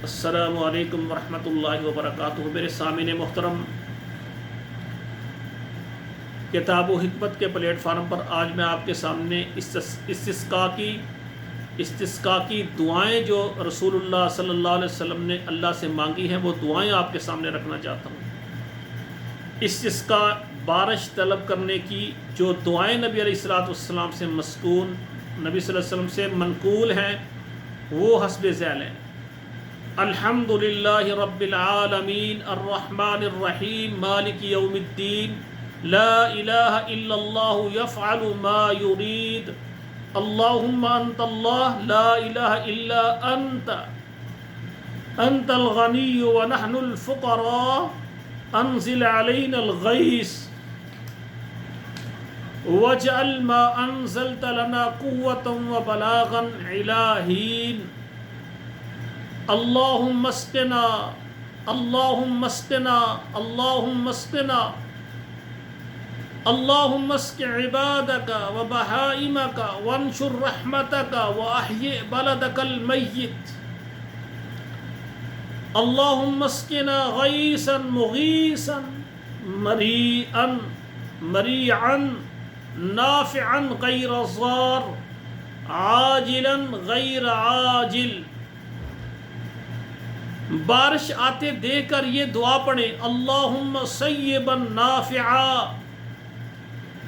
السلام علیکم ورحمۃ اللہ وبرکاتہ۔ میرے سامعین محترم، کتاب و حکمت کے پلیٹ فارم پر آج میں آپ کے سامنے استسقاء کی دعائیں جو رسول اللہ صلی اللہ علیہ وسلم نے اللہ سے مانگی ہیں، وہ دعائیں آپ کے سامنے رکھنا چاہتا ہوں۔ استسقاء بارش طلب کرنے کی جو دعائیں نبی علیہ الصلوۃ والسلام سے مسکون، نبی صلی اللہ علیہ وسلم سے منقول ہیں، وہ حسب ذیل ہیں۔ الحمد للہ رب العالمین الرحمن الرحیم مالک یوم الدین لا الہ الا اللہ یفعل ما یرید اللہم انت اللہ لا الہ الا انت الغنی ونحن الفقراء انزل علینا الغیث واجعل ما انزلت لنا قوة وبلاغا الہین اللہم اسقنا اللہم اسقنا اللہم اسقنا اللہم اسق عبادک وبہائمک وانشر رحمتک واحیئ بلدک المیت اللہم اسقنا غیثا مغیثا مریعا مریعا نافعا غیر ضار عاجلا غیر عاجل۔ بارش آتے دیکھ کر یہ دعا پڑھیں، اللہم سیبا نافعا،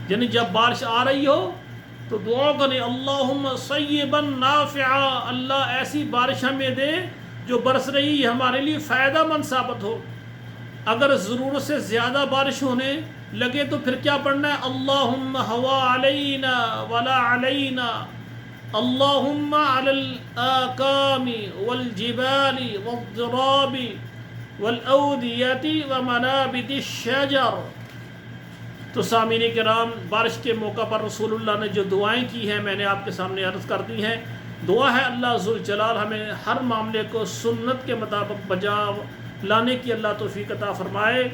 یعنی جب بارش آ رہی ہو تو دعا کریں اللہم سیبا نافعا، اللہ ایسی بارش ہمیں دے جو برس رہی ہے ہمارے لیے فائدہ مند ثابت ہو۔ اگر ضرورت سے زیادہ بارش ہونے لگے تو پھر کیا پڑھنا ہے؟ اللہم ہوا علینا ولا علینا، اللہم علی الاکام والجبال والضراب والاودیۃ ومنابت الشجر۔ تو سامعین کرام، بارش کے موقع پر رسول اللہ نے جو دعائیں کی ہیں میں نے آپ کے سامنے عرض کر دی ہیں۔ دعا ہے اللہ ذوالجلال ہمیں ہر معاملے کو سنت کے مطابق بجا لانے کی اللہ توفیق عطا فرمائے۔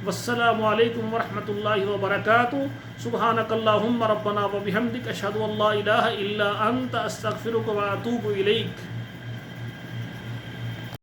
والسلام علیکم ورحمۃ اللہ وبرکاتہ۔ سبحانک اللہم ربنا وبحمدک اشہد ان لا الہ الا انت استغفرک واتوب الیک۔